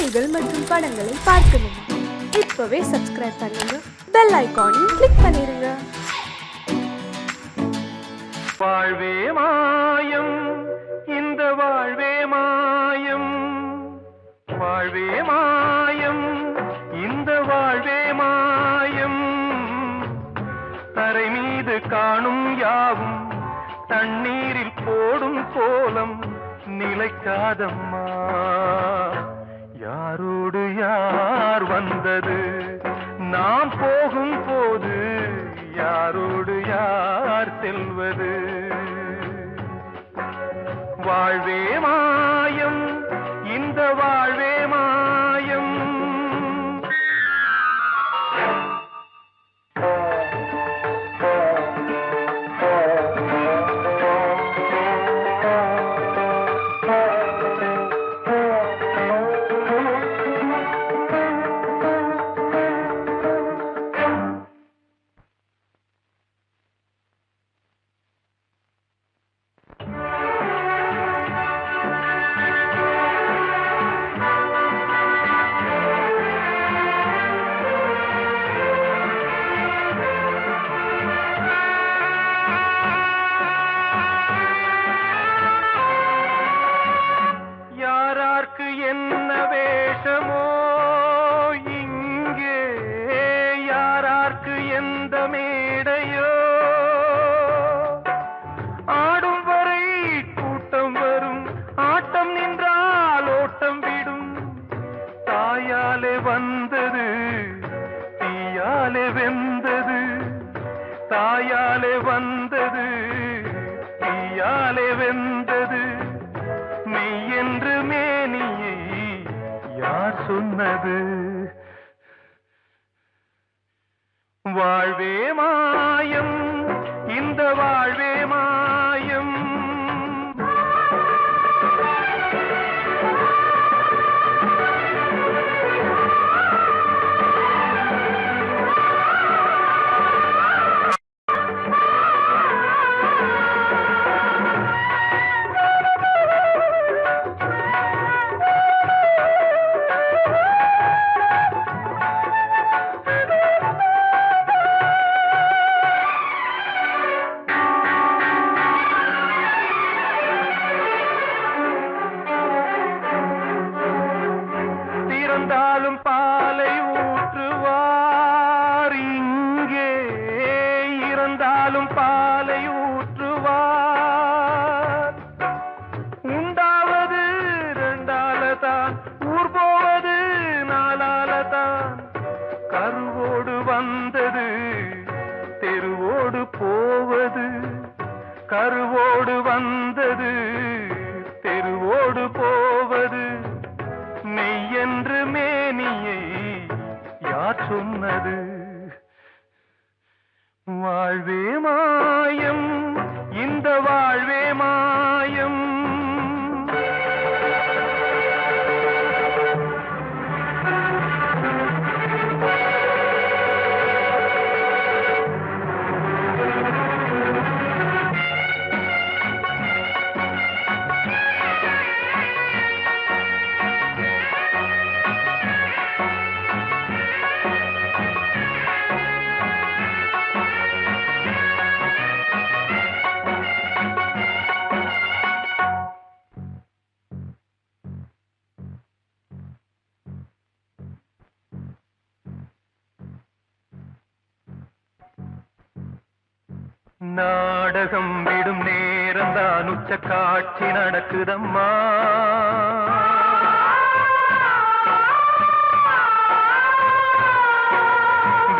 செய்திகள் மற்றும் படங்களை பார்க்கணுமா? இப்பவே சப்ஸ்கிரைப் பண்ணுங்க, பெல் ஐகானையும் கிளிக் பண்ணிருங்க. வாழ்வே மாயம், இந்த வாழ்வே மாயம், வாழ்வே மாயம், இந்த வாழ்வே மாயம். தரை மீது காணும் யாவும் தண்ணீரில் போடும் கோலம் நிலைக்காதம்மா. யாரோடு யார் வந்தது நாம் போகும் போது, யாரோடு யார் செல்வது? வாழ்வே மாயம், இந்த வாழ்வே மாயம். என்ன வேஷமோ இங்கே, யாரார்க்கு எந்த மேடையோ, ஆடும் வரை கூட்டம் வரும், ஆட்டம் நின்றால் ஓட்டம் விடும். தாயாலே வந்தது தீயாலே வெந்தது, தாயாலே வந்தது தீயாலே வெந்தது. மெய் என்று மேனியை யார் சொன்னது? வாழ்வே மாயம், இந்த வாழ்வே மாயம். இருந்தாலும் பாலை ஊற்றுவார் இங்கே, இருந்தாலும் பாலை ஊற்றுவார். உண்டாவது ரெண்டாலதான், ஊர் போவது நாலாலதான். கருவோடு வந்தது தெருவோடு போவது, கருவோடு வந்தது தெருவோடு போவது. மெய் என்று மேனியை யார் சொன்னது? வாழ்வே மாயம், இந்த வாழ்வே மாயம். நாடகம் விடும் நேரம்தான் உச்ச காட்சி நடக்குதம்மா.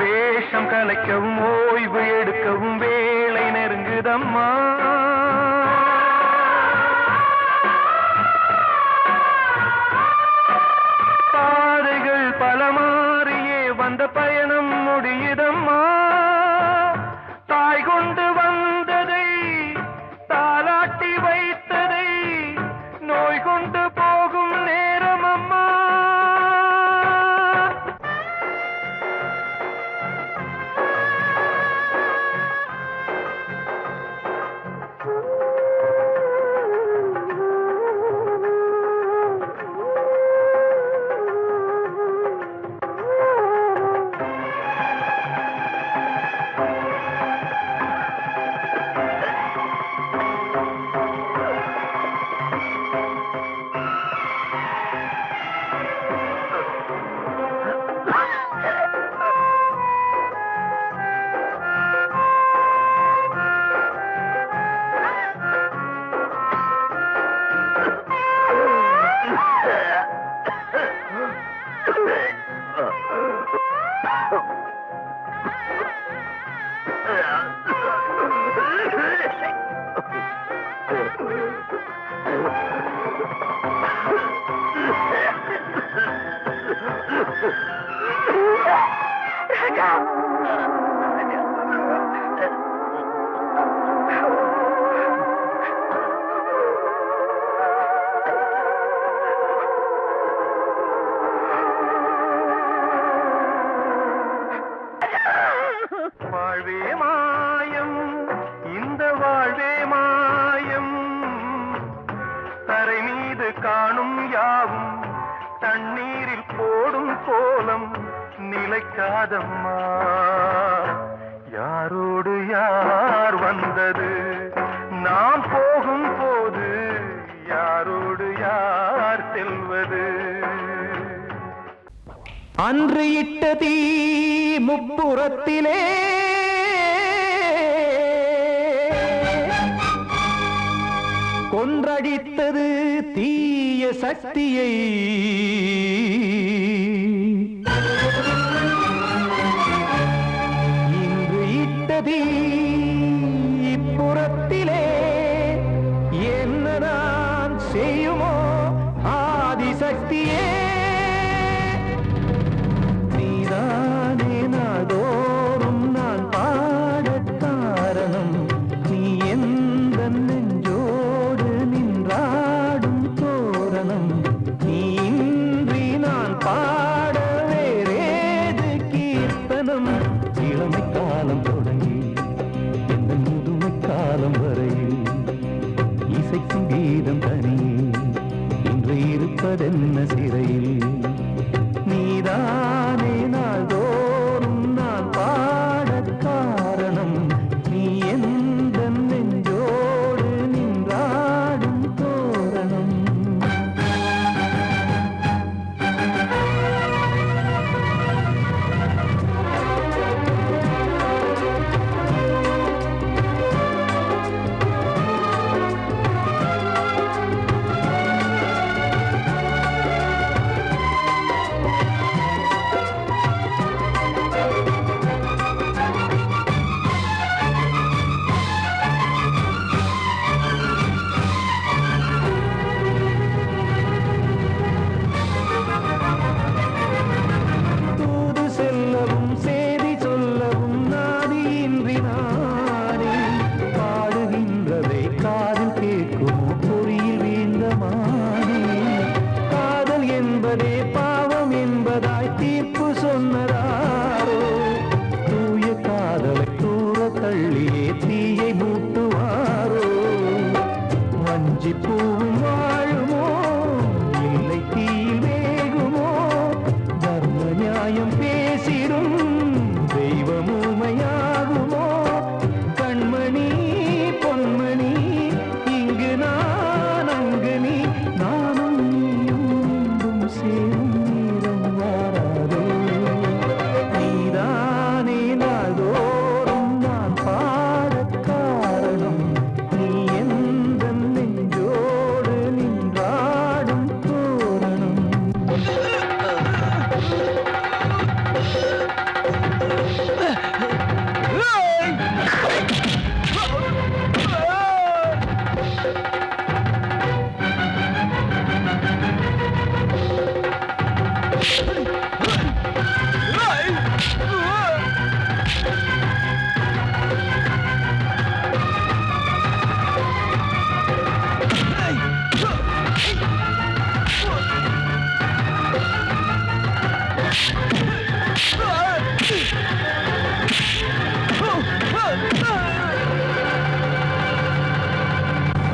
வேஷம் கலைக்கவும் ஓய்வு எடுக்கவும் வேளை நெருங்குதம்மா. பாதைகள் பல மாறியே வந்த பயணம் முடியுதம்மா. தாய் கொண்டு வந்ததை தாலாட்டி வைத்ததை நோய் கொண்டு போகும் தண்ணீரில் போடும் கோலம் நிலைக்காதம்மா. யாரோடு யார் வந்தது நாம் போகும் போது, யாரோடு யார் செல்வது? அன்று இட்ட தீ முப்புறத்திலே கொன்றடித்தது தீய சக்தியை. இன்று இட்ட தீ இப்புறத்திலே என்ன நான் செய்யுமோ ஆதிசக்தியே. நீதானே நாடோறும் நான் பாடக் காரணம், நீ எந்த நெஞ்சோடு நின்றாடும் தோரணம். நீ இன்றி நான் பாட வேறேது கீர்த்தனம். இளமை காலம் தொடங்கி எந்த முதுமை காலம் வரையில் இசைக்கும் கீதம் தனியே இன்று இருப்பதென்ன சிறையில். நீதானே நாள்தோறும் நான் பாடக் காரணம், நீ எந்த நெஞ்சோடு நின்றாடும் தோரணம். தூது செல்லவும் சேதி சொல்லவும் நாதியின்றி நானே பாடுகின்றதை காதில் கேட்குமோ பொறியில் வீழ்ந்த மானே. காதல் என்பதே பாவம் என்பதாய் தீர்ப்பு சொன்னதாரோ, தூய காதலை தூர தள்ளியே தீயை மூட்டுவாரோ. வஞ்சி பூவும் வாழுமோ இல்லை தீயில் வேகுமோ, தர்ம நியாயம் பேசிடும் தெய்வம் ஊமையாகுமோ. கண்மணி பொன்மணி இங்கு நான் அங்கு நீ, நானும் நீயும் மீண்டும் சேரும் நேரம் வாராதோ. நீதானே நாள்தோறும் நான் பாடக் காரணம், நீ எந்த நெஞ்சோடு நின்றாடும் தோரணம்.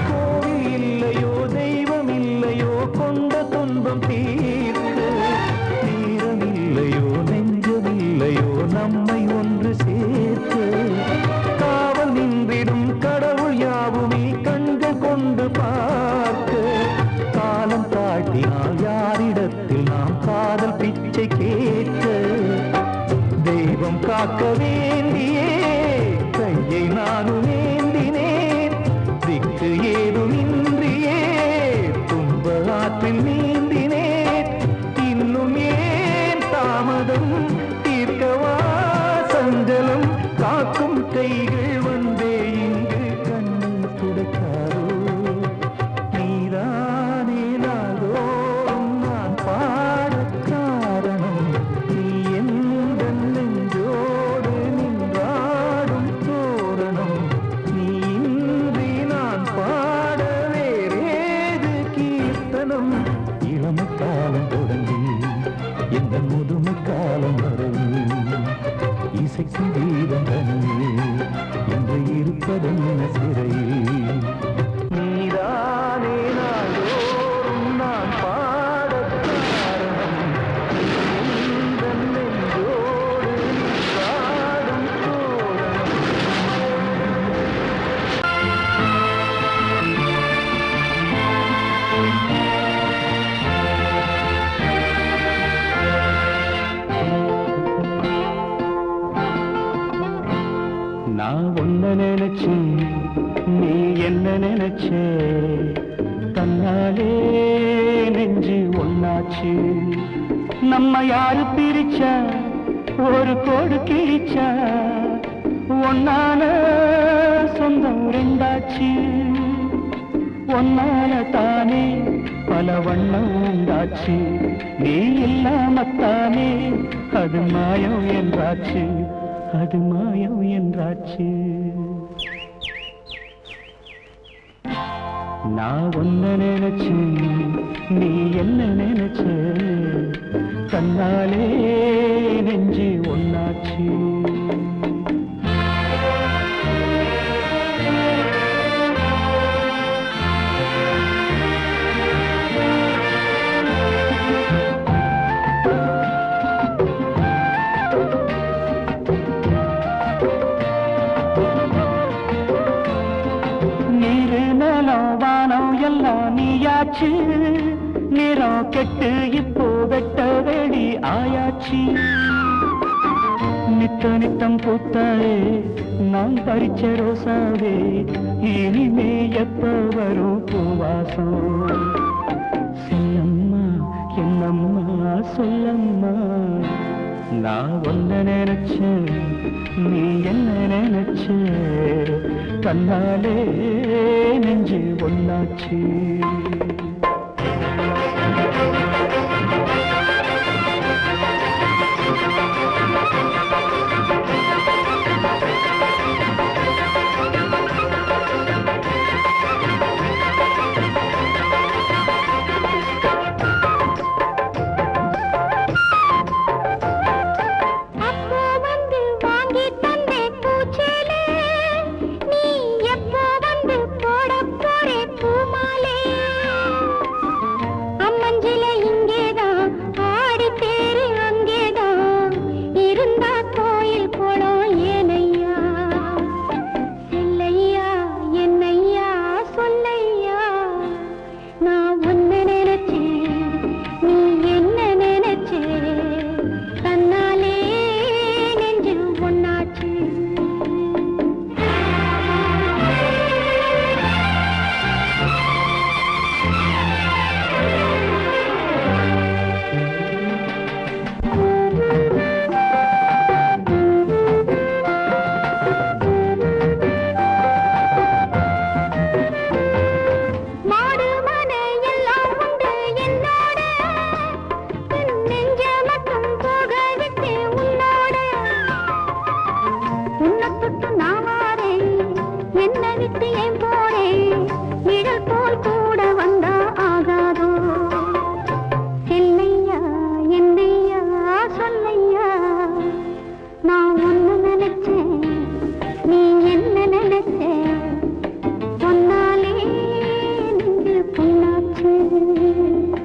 கோவில் இல்லையோ தெய்வம் இல்லையோ கொண்ட துன்பம் தீர்க்க, நேரம் இல்லையோ நெஞ்சம் இல்லையோ நம்மை ஒன்று சேர்க்க. காவல் நின்றிடும் கடவுள் யாவுமே கண்கள் கொண்டு பார்க்க. காலம் காட்டினால் யாரிடத்தில் நாம் காதல் பிச்சை கேட்க. தெய்வம் காக்க வேண்டியே கையை நானும் ஏந்தினேன், திக்கு ஏதுமின்றியே துன்ப ஆற்றில் நீந்தினேன். இன்னும் ஏன் தாமதம் தீர்க்கவா சஞ்சலம், காக்கும் கைகள் வந்தே இங்கு கண்ணீர் துடைக்காதோ. நீதானே நாள்தோறும் நான் பாடக் காரணம், நீ எந்த நெஞ்சோடு நம்ம யாரு பிரிச்சா ஒரு கோடு கிழிச்சா ஒன்னான சொந்தம் ரெண்டாச்சு ஒன்னால தானே பல வண்ணம் உண்டாச்சு நீ இல்லாமத்தானே அது மாயம் என்றாச்சு அது மாயம் என்றாச்சு நான் ஒன்ன நினைச்சேன் நீ என்ன நினைச்ச கண்ணாலே நெஞ்சு ஒன்னாச்சு நீயாச்சு நிறம் கெட்டு இப்போ வெட்ட வேடி ஆயாச்சு நித்த நித்தம் பூத்தாயே நான் பறிச்ச ரோசாவே இனிமே எப்ப வரும் பூவாசம் செல்லம்மா என்னம்மா சொல்லம்மா நான் ஒன்ன நினைச்சேன் நீ என்ன நினைச்ச கண்ணாலே நெஞ்சு ஒன்னாச்சு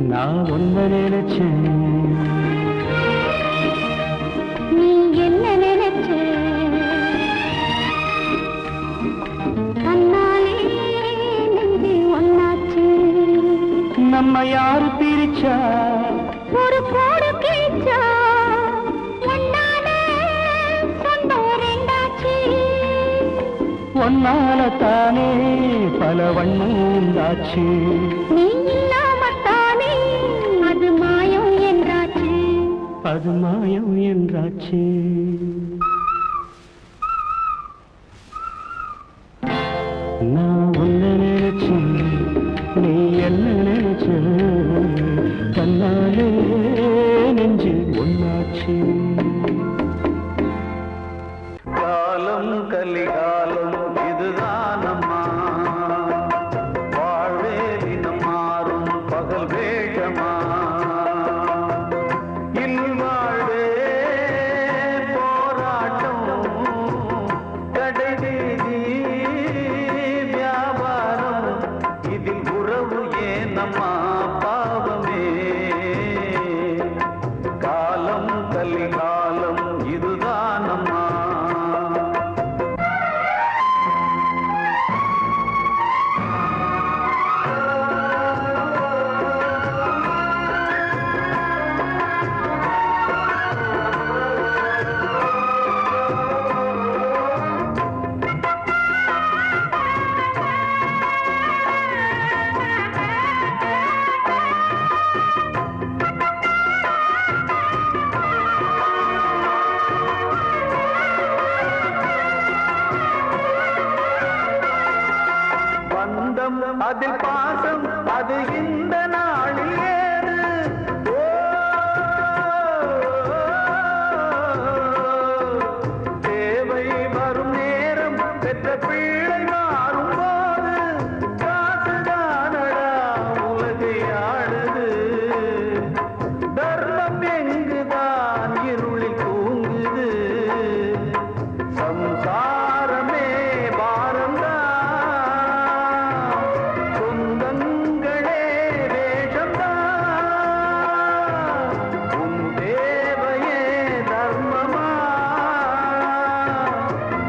நான் ஒன்ன நினைச்சேன் நீ என்ன நினைச்ச கண்ணாலே நெஞ்சு ஒன்னாச்சு நம்ம யாரு பிரிச்சா ஒரு கோடு கிழிச்சா ஒன்னால சொந்தம் ரெண்டாச்சு ஒன்னால தானே பல வண்ணம் உண்டாச்சு நீ இல்லாமத்தானே அது மாயம் என்றாச்சு அது மாயம் என்றாச்சு நான் ஒன்ன நினைச்சேன் நீ என்ன நினைச்ச கண்ணாலே நெஞ்சு ஒன்னாச்சு காலம் கலிகாலம் இதுதானம்மா வாழ்வே தினம் மாறும் பகல் வேகமா இல்வாழ்வே போராட்டம் கடைவீதி வியாபாரம் இதில் உறவு ஏனம்மா பாவமே காலம் கலிகாலம் அதில் பாசம் அது இந்த நாளில் ஏது. தேவை வரும் நேரம் பெற்ற பிள்ளை மாறும் போது காசுதானடா உலகை ஆடுது. தர்மம் எங்குதான் இருளில் தூங்குது. சம்சாரமே பாரம்தான், சொந்தங்களே வேஷம்தான். உன் தேவையே தர்மமா,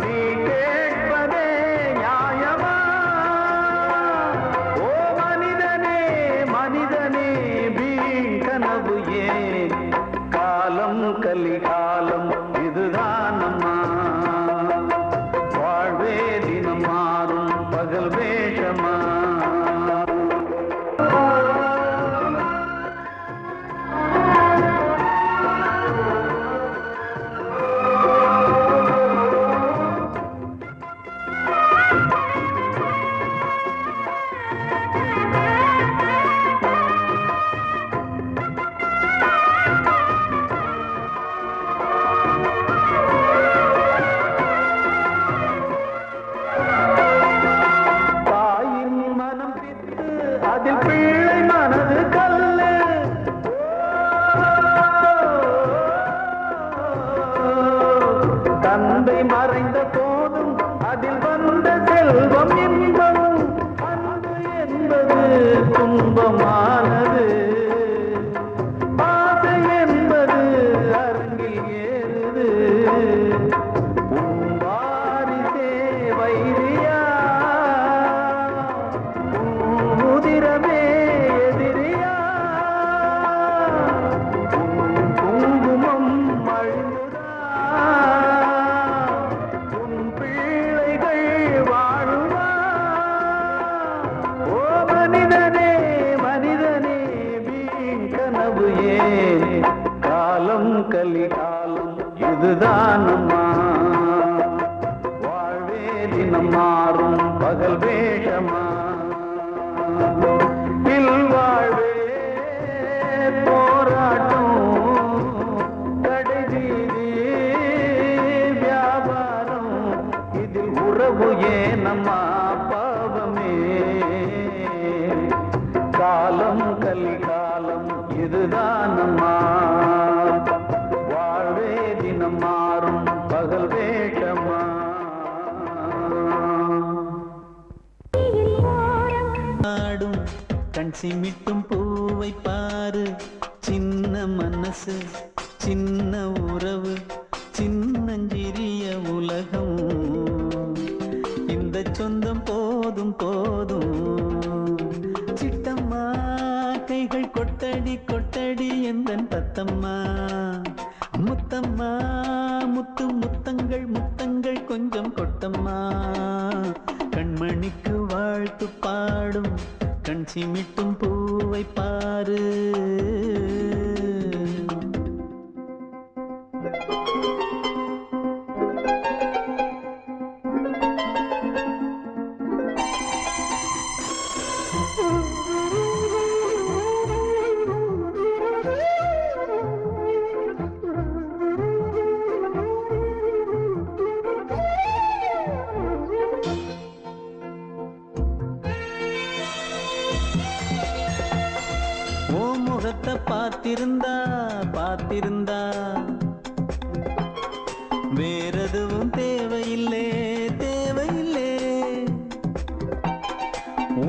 நீ கேட்பதே நியாயமா? ஓ மனிதனே மனிதனே வீண் கனவு ஏன்? காலம் கலிகாலம் இதுதான் அம்மா. வாழ்வே தினம் மாறும் பகல் வேஷமா. தாயின் மனம் பித்து அதில் பிள்ளை மனது கல்லு. தந்தை மறைந்த போதும் அதில் வந்த செல்வம் இன்பம். அன்பு என்பது துன்பமானது, ஆசை என்பது அரங்கில் ஏறுது. உன் வாரிசே வைரியா, உன் உதிரமே எதிரியா? உன் குங்குமம் அழிந்துதா, உன் பிள்ளைகள் வாழுவா? ஓ மனிதனே மனிதனே வீண் கனவு ஏன்? காலம் கலிகாலம் இதுதான் அம்மா. வாழ்வே தினம் மாறும் பகல் வேஷமா. இல்வாழ்வே போராட்டம், கடைவீதி வியாபாரம். இதில் உறவு ஏனம்மா பாவமே? காலம் கலிகாலம் இதுதான் அம்மா. வாழ்வே தினம் மாறும் பகல் வேஷமா. ஆடும் கண் சிமிட்டும் பூவை பாரு. சின்ன மனசு சின்ன உறவு சின்னஞ்சிறிய உலகம். இந்த சொந்தம் போதும் போதும். சிட்டம்மா கைகள் கொட்டடி கொட்டடி எந்தன் தத்தம்மா. முத்தம்மா முத்து முத்தங்கள் முத்தங்கள் கொஞ்சம் கொட்டம்மா. கண்மணிக்கு வாழ்த்து பாடும் கண் சிமிட்டும் பூவை பாரு. ஓ முகத்தை பார்த்திருந்தா பார்த்திருந்தா வேறெதுவும் தேவையில்லை தேவையில்லை.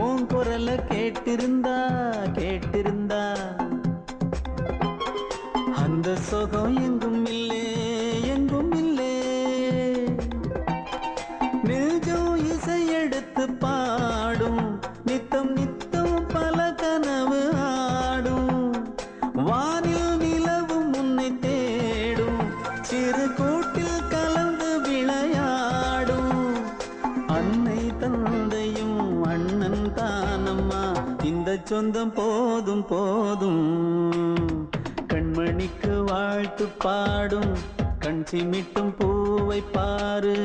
உன் குரலை கேட்டிருந்தா கேட்டிருந்தா அந்த சுகம் எங்கும் இல்லை எங்கும் இல்லை. நெஞ்சம் இசை எடுத்து பாடும் நித்தம் நித்தம் பல கனவு ஆடும். வானில் நிலவும் உன்னை தேடும் சிறு கூட்டில் கலந்து விளையாடும். அன்னை தந்தையும் அண்ணன் தானம்மா. இந்த சொந்தம் போதும் போதும். கண்மணிக்கு வாழ்த்து பாடும் கண் சிமிட்டும் பூவை பாரு.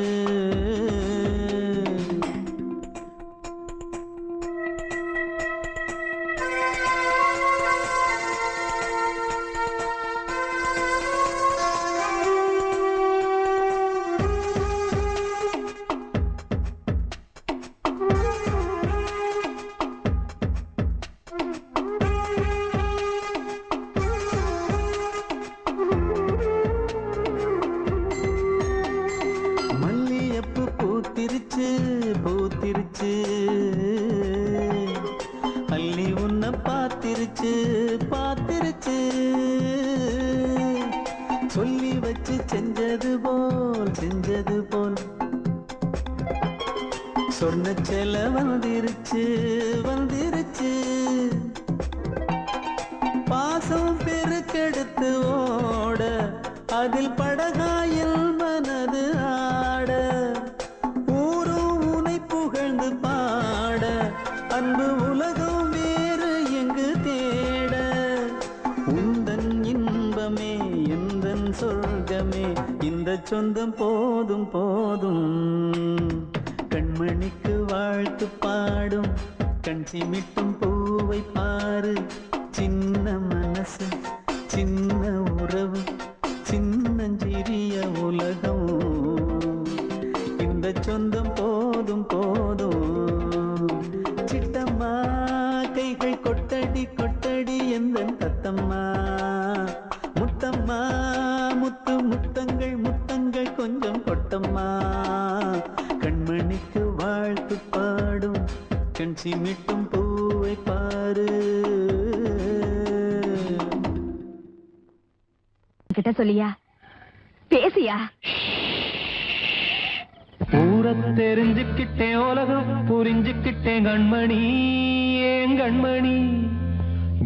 சொல்லி வச்சு செஞ்சது போல் சொன்ன செல வந்துருச்சு பாசம் பெருக்கெடுத்து ஓட அதில் படகாயில் மனது ஆட ஊரும் உனை புகழ்ந்து பாட அன்பு உலகம் வேறு எங்கு தேட உந்தன் இன்பமே எந்தன் சொர்க்கமே இந்த சொந்தம் போதும் கண்மணிக்கு வாழ்த்து பாடும் கண் சிமிட்டும் பூவை பாரு சின்ன மனசு சின்ன உறவு சின்னஞ்சிறிய உலகம் இந்த சொந்தம் போதும் சிட்டம்மா கைகள் கொட்டடி எந்தன் தத்தம்மா முத்தம்மா முத்தங்கள் கொஞ்சம் கொட்டம்மா கண்மணிக்கு வாழ்த்து பாடும் கண் சிமிட்டும் பூவை பாரு கிட்ட சொல்லியா பேசியா ஊரை தெரிஞ்சுக்கிட்டேன் உலகம் புரிஞ்சுக்கிட்டேன் கண்மணி ஏன் கண்மணி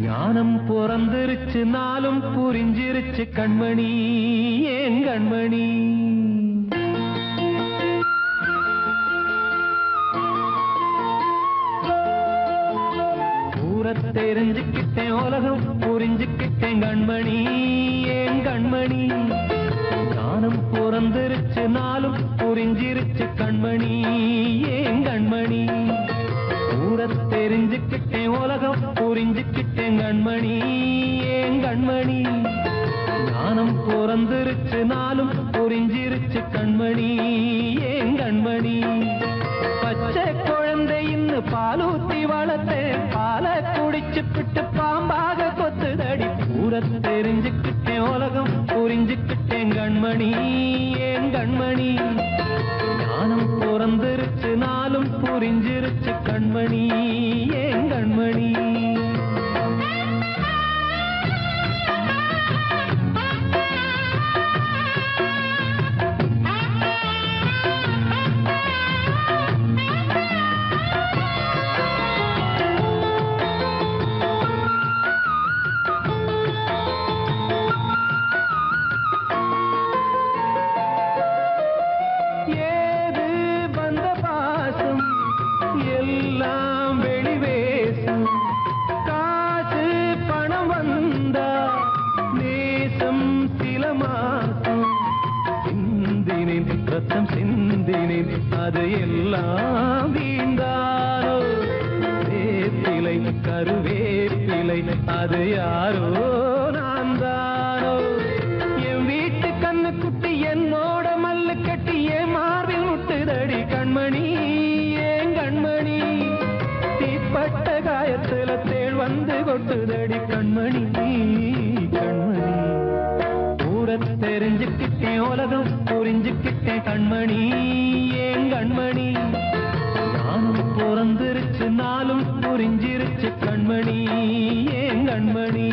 ஞானம் பிறந்திருச்சு நாளும் புரிஞ்சிருச்சு கண்மணி ஏன் கண்மணி ஊரை தெரிஞ்சுக்கிட்டேன் உலகம் புரிஞ்சுக்கிட்டேன் கண்மணி ஏன் கண்மணி ஞானம் பிறந்திருச்சு நாளும் புரிஞ்சிருச்சு கண்மணி ஏன் கண்மணி ஊரை தெரிஞ்சுக்கிட்டேன் உலகம் புரிஞ்சுக்கிட்டேன் கண்மணி ஏன் கண்மணி ஞானம் பிறந்திருச்சு நாளும் புரிஞ்சிருச்சு கண்மணி ஏன் கண்மணி பச்சை குழந்தையின்னு பாலூத்தி வளர்த்தேன் பாலை குடிச்சு பிட்டு பாம்பாக கொத்துதடி ஊரை தெரிஞ்சுக்கிட்டேன் உலகம் புரிஞ்சுக்கிட்டேன் கண்மணி ஏன் கண்மணி ஞானம் பிறந்திருச்சு நாளும் புரிஞ்சிருச்சு கண்மணி ஏன் கண்மணி ரத்தம் சிந்தினேன் அது எல்லாம் வீண்டாரோ வேப்பிலை கருவேப்பிலை அது யாரோ நான் தானோ என் வீட்டு கண்ணு குட்டி என்னோட மல்லு கட்டி என் மார்பில் முட்டுதடி கண்மணி ஏன் கண்மணி தீப்பட்ட காயத்துல தேள் வந்து கொட்டுதடி கண்மணி கண்மணி தெரிஞ்சுக்கிட்டேன் உலகம் புரிஞ்சுக்கிட்டேன் கண்மணி ஏன் கண்மணி நானும் பிறந்திருச்சு நாளும் புரிஞ்சிருச்சு கண்மணி ஏன் கண்மணி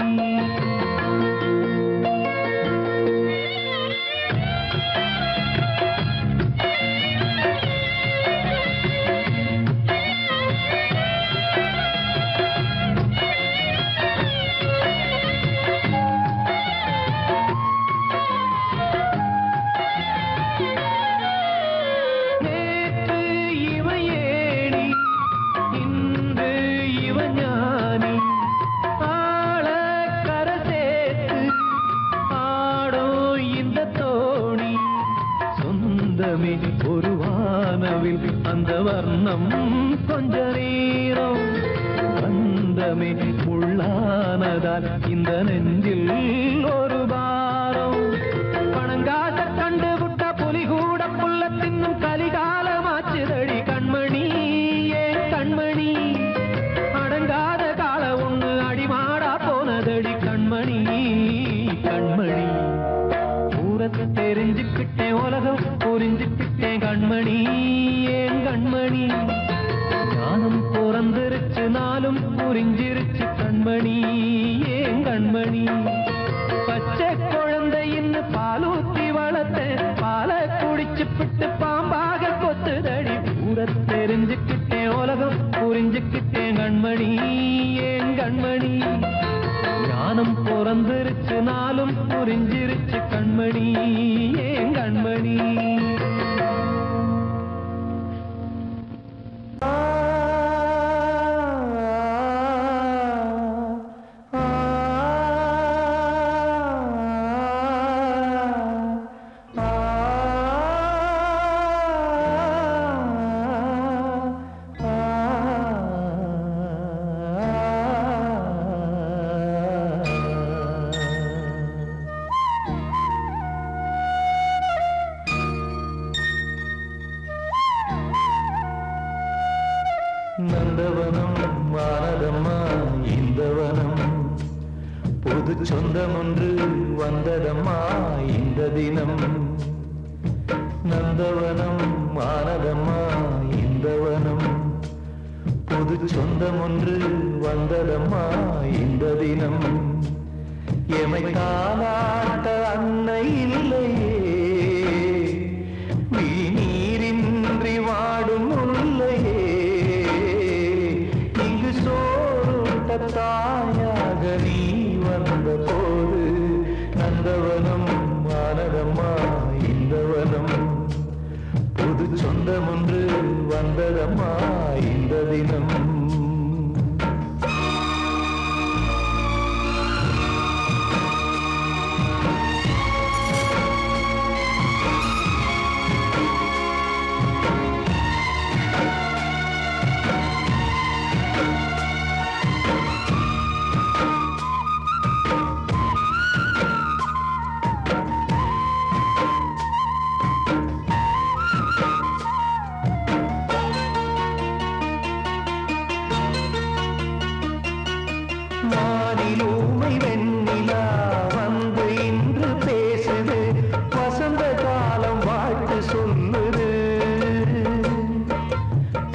ஒரு வானவில் அந்த வர்ணம் கொஞ்ச நேரம் வந்தமே உள்ளானதால் இந்த நெஞ்சில் ஒரு பாரம் பணங்காச கண்டு விட்ட புலி கூட புல்ல தின்னும் கலிகாலமாச்சுதடி கண்மணி ஏன் கண்மணி அடங்காத கால ஒண்ணு அடிமாடா போனதடி கண்மணி கண்மணி ஊரத்தை தெரிஞ்சுக்கிட்டேன் உலகம் புரிஞ்சுக்கிட்டேன் கண்மணி ஏன் கண்மணி ஞானம் பிறந்திருச்சு நாளும் புரிஞ்சிருச்சு கண்மணி ஏன் கண்மணி கண்மணி ஏன் கண்மணி ஞானம் பிறந்திருச்சு நாளும் புரிஞ்சிருச்சு கண்மணி ஏன் கண்மணி நந்தவனம் வானதம்மா இந்த வனம் புது சொந்தம் ஒன்று வந்ததம்மா இந்த தினம் நந்தவனம் வானதம்மா இந்த வனம் புது சொந்தம் ஒன்று வந்ததம்மா இந்த தினம் எமை தாலாட்ட அன்னை இல்லையே நீரின்றி வாடும் முல்லையே தாயாக நீ வந்த போது நந்தவனம் ஆனதம்மா இந்த வனம் புது சொந்தம் ஒன்று வந்ததம்மா இந்த தினம் வானிலூமை வெண்ணிலா வந்து இன்று பேசுது வசந்த காலம் வாழ்த்து சொல்லுது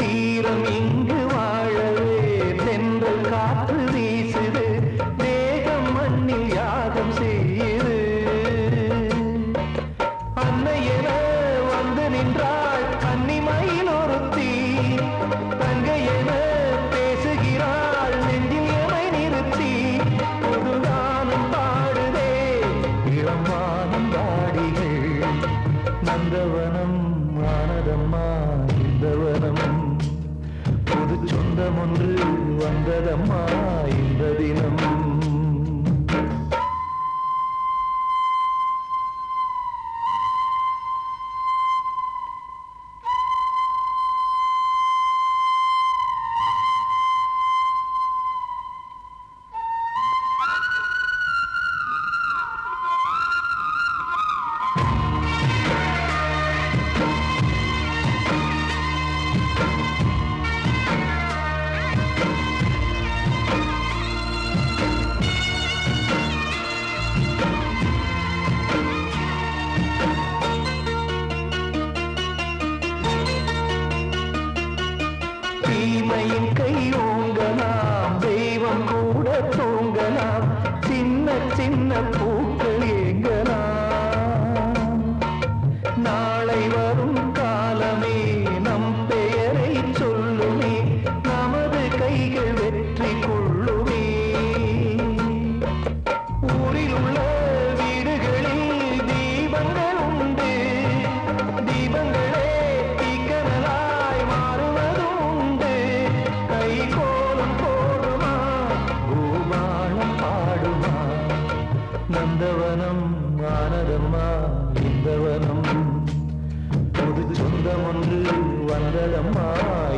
தீரம் இங்கு வாழவே தென்றல் காற்று வீசுது தேகம் மண்ணில் யாகம் செய்யுது அன்னை என வந்து நின்றாள் கன்னிமயில் ஒருத்தி தங்கை என பேசுகிறாள் நெஞ்சில் எமை நிறுத்தி ஒரு கானம் பாடுதே இளமானம் பாடிகள் நந்தவனம் ஆனதம்மா இந்த வனம் புது சொந்தம் ஒன்று வந்ததம்மா இந்த தினம் தீமையின் கையோங்கலாம் தெய்வம் கூட தூங்கலாம் சின்ன சின்ன பூக்கள் ஏங்கலாம் நாளை வரும் காலமே நம் பெயரை சொல்லுமே நமது கைகள் வெற்றி கொள்ளுமே ஊரில் உள்ள வீடுகளில் தீபங்கள் உண்டு தீபங்களே தீக்கனலாய் மாறுவதும் உண்டு கை கோலம் போடுமா பூபாலம் பாடுமா நந்தவனம் ஆனதம்மா இந்த வனம் புது சொந்தம் ஒன்று வந்ததம்மா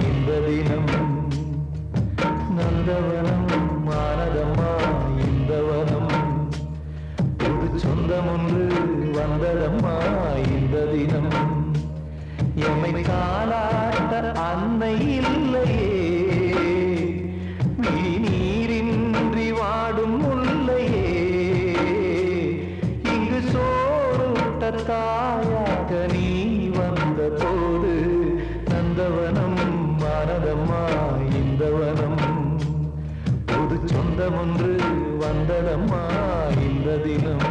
இந்த தினம் நந்தவனம் ஆனதம்மா இந்த வனம் புது சொந்தம் ஒன்று வந்ததம்மா இந்த தினம் எமை காலாட்ட அன்னை இல்லையே நீரின்றி வாடும் முல்லையே இங்கு சோறுட்ட தாயாக நீ வந்த போது நந்தவனம் ஆனதம்மா இந்த வனம் புது சொந்தம் ஒன்று வந்ததம்மா இந்த தினம்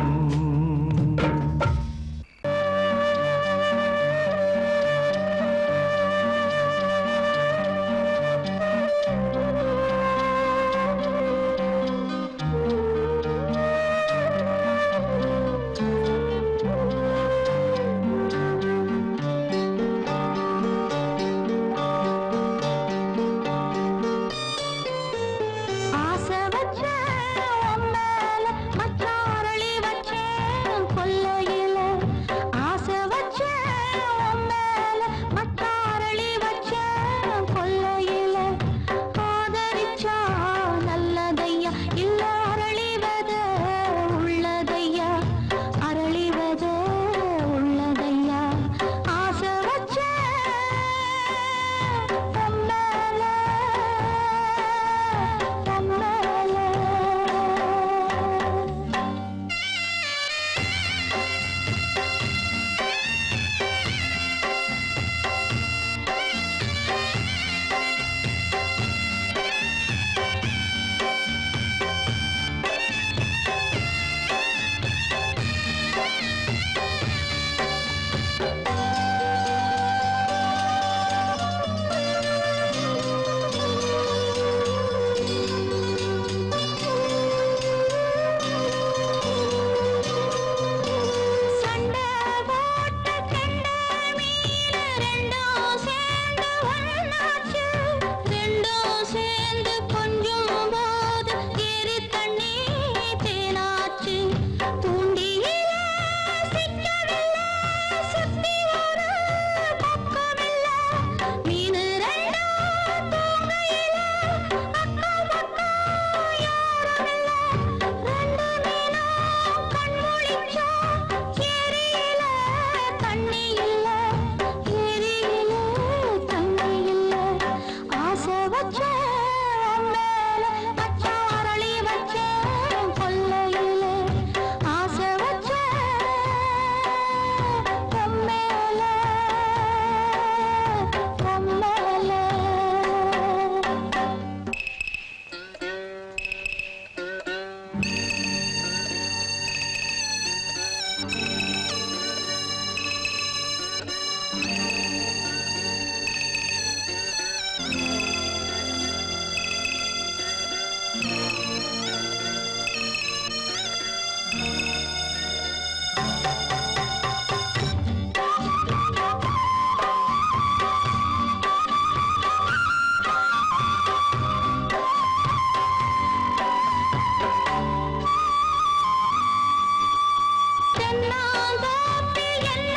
தென்னாந்தோப்பில் என்ன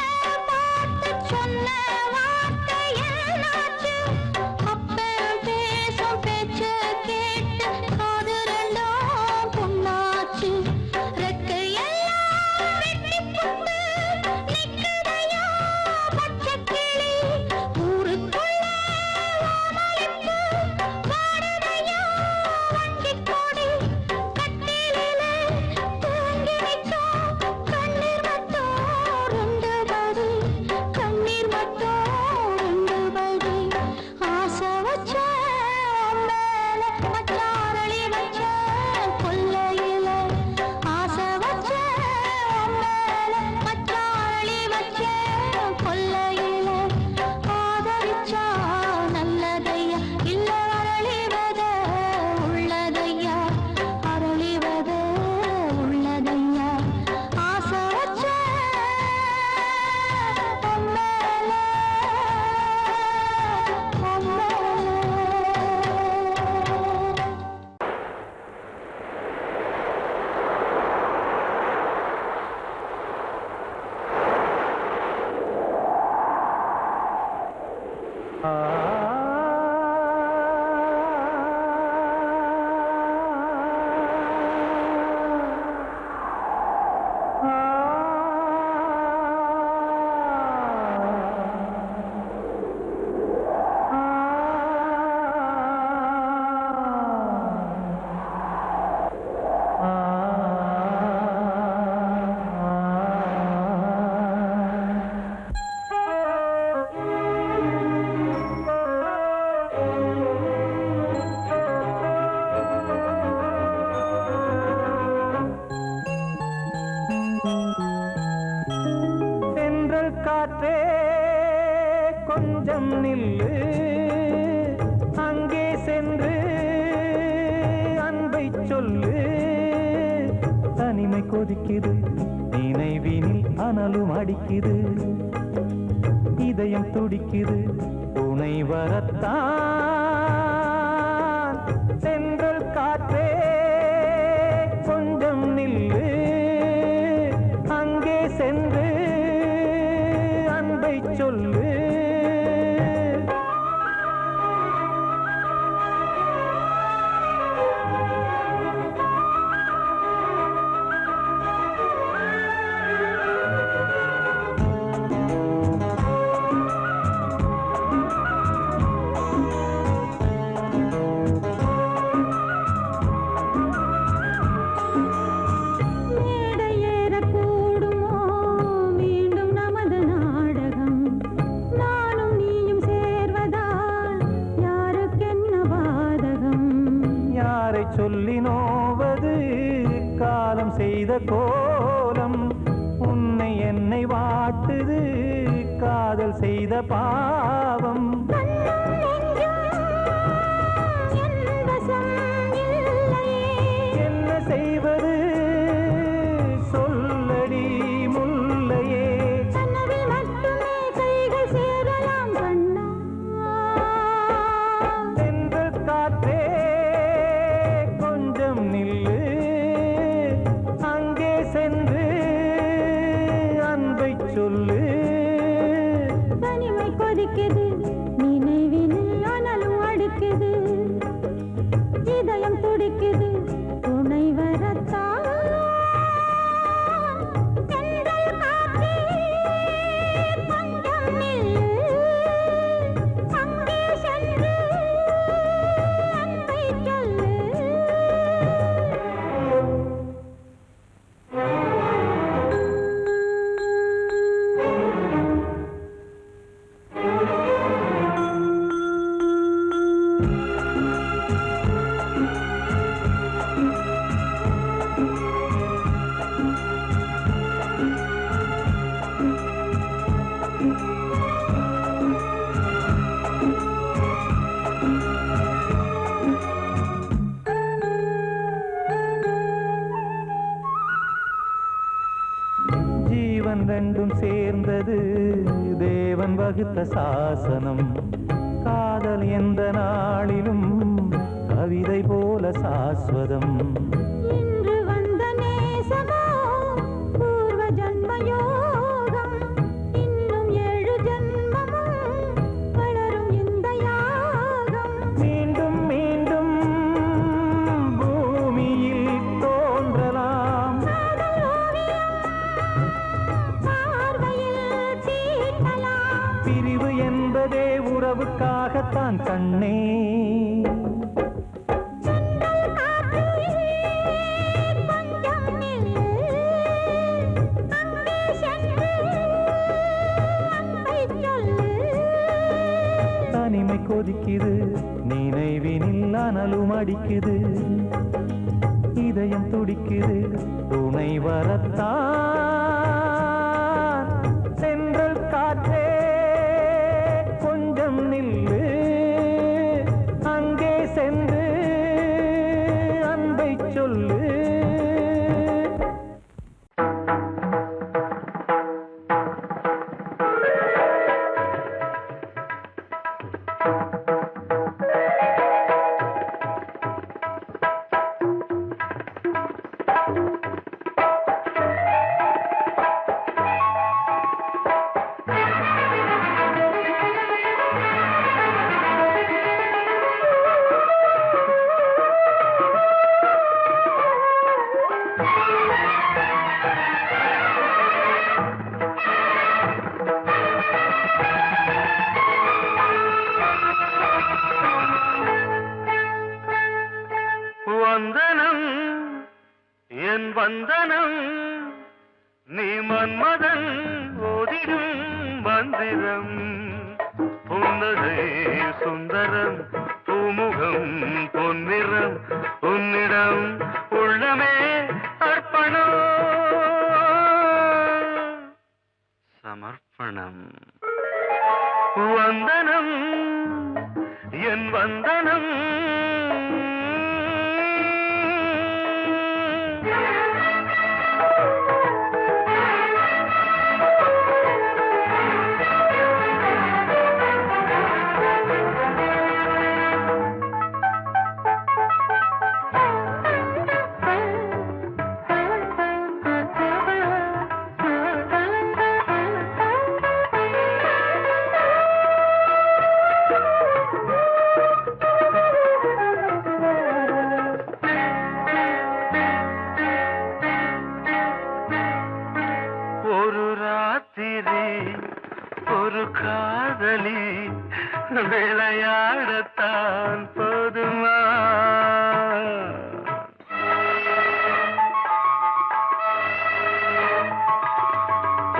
பாட்டு சொன்ன வார்த்தை என்னாச்சு? அப்பன் பேசும் பேச்ச கேட்டு காது ரெண்டும் புண்ணாச்சு. ரெக்கையெல்லாம் வெட்டிப் புட்டு நிக்குதையா பச்சைக்கிளி. ஊருக்குள்ள ஓமளிப்பு வாடுதையா வஞ்சிக் கொடி. கட்டிலிலே தூங்கி நிற்கும் கண்ணீர் மட்டும் ரெண்டு படி. கண்ணீர் மட்டும் ரெண்டு படி. ஆசை வச்ச மேல மச்சாரளி வச்ச கொல்லையில. ஆசை வச்ச மேல மச்சாரளி வச்ச கொல்லையில. ஆதரிச்சா நல்லதையா இல்ல அரளிவத உள்ளதையா. அரளிவத உள்ளதையா. ஆசை வச்ச மேல தென்றல் காற்றே கொஞ்சம் நில்லு, அங்கே சென்று அன்பை சொல்லு. தனிமை கொதிக்குது, நினைவினில் அனலும் அடிக்குது. இதயம் துடிக்குது, துணை வரத்தான். தென்றல் காற்றே கொஞ்சம் நில்லு, அங்கே சென்று அன்பை சொல்லு. மேடையேறக்கூடுமோ மீண்டும் நமது நாடகம்? நானும் நீயும் சேர்வதால் யாருக்கென்ன பாதகம்? யாரை சொல்லி நோவது காலம் செய்த கோலம்? உன்னை என்னை வாட்டுது காதல் செய்த பாவம். என்ன செய்வது சொல்லடி முல்லையே. கனவில் மட்டுமே கைகள் சேரலாம் கண்ணா. தென்றல் காற்றே கொஞ்சம் நில்லு, அங்கே சென்று அன்பை சொல்லு. தனிமை கொதிக்குது, நினைவினில் அனலும் அடிக்குது. இதயம் துடிக்குது, துணை வரத்தான். தென்றல் காற்றே கொஞ்சம் நில்லு, அங்கே சென்று அன்பை சொல்லு. ஜீவன் ரெண்டும் சேர்ந்தது தேவன் வகுத்த சாசனம். காதல் எந்த நாளிலும் கவிதை போல சாஸ்வதம். இன்று வந்த நேசமோ பூர்வ ஜன்ம உறவுக்காகத்தான் கண்ணே. தனிமை கொதிக்குது, நினைவினில் அனலும் அடிக்குது, இதயம் துடிக்குது, துணை வரத்தான். சென்றல் காற்றே கொஞ்சம் நில்லு, அங்கே சென்று அன்பை சொல்லு. வந்தனம் என் வந்தனம், நீ மன்மதன் ஓதிடும் மந்திரம். புன்னகை சுந்தரம், பூமுகம் பொன்னிறம், உன்னிடம் உள்ளமே அர்ப்பணம் சமர்ப்பணம். வந்தனம் என் வந்தனம். ஒரு காதலி விளையாடத்தான் போதுமா?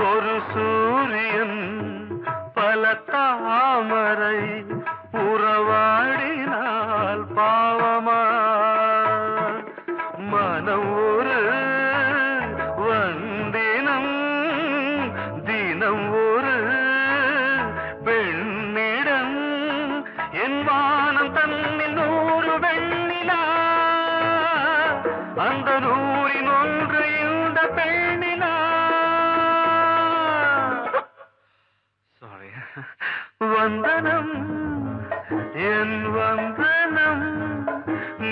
ஒரு சூரியன் பல தாமரை உறவாடினால் பாவமா? மனம் ஒரு வந்தினம், தினம் ஒரு பெண்ணிடம். என் வானம் தன்னில் 100 வெண்ணிலா, அந்த 100இன் ஒன்று இந்த பெண்ணிலா. சாரி. வந்தனம் என் வந்தனம்,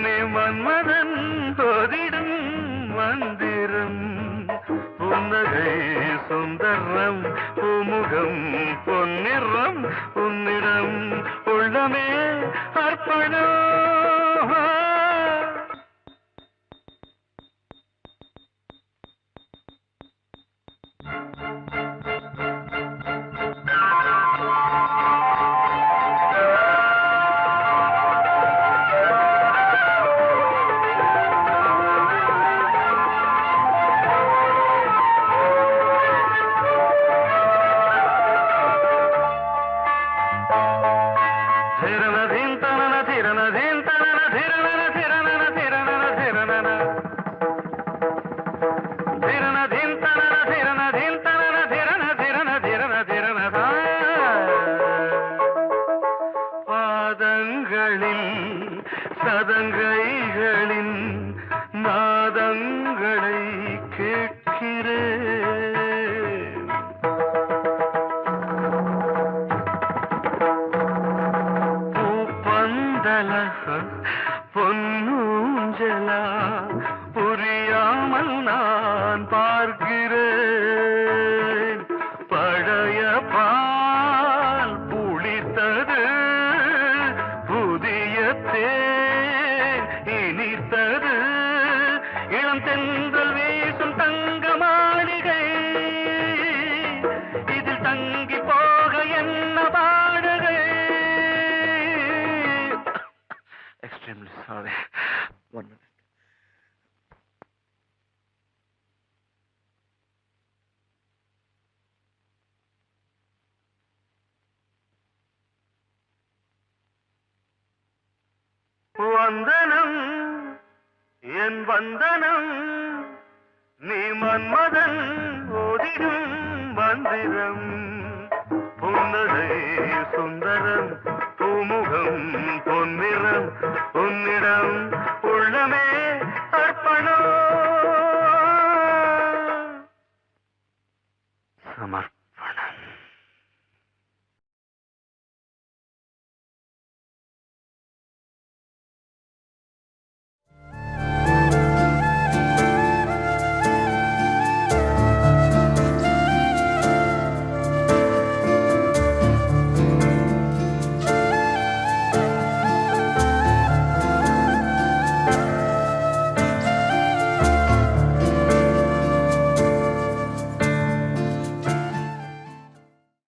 நீ மன்மதன் ஓதிடும் மந்திரம். புன்னகை சுந்தரம், பூமுகம் பொன்னிறம், உன்னிடம் உள்ளமே அர்ப்பணம். ಧಿರನಧೀನ್ ತನನ ಧಿರನಧೀನ್ வந்தனம் என் வந்தனம் நீ மன்மதன் ஓதிடும் மந்திரம் புன்னகை சுந்தரம் பூமுகம் பொன்னிறம் உன்னிடம் உள்ளமே அர்ப்பணம் சமர்ப்பணம்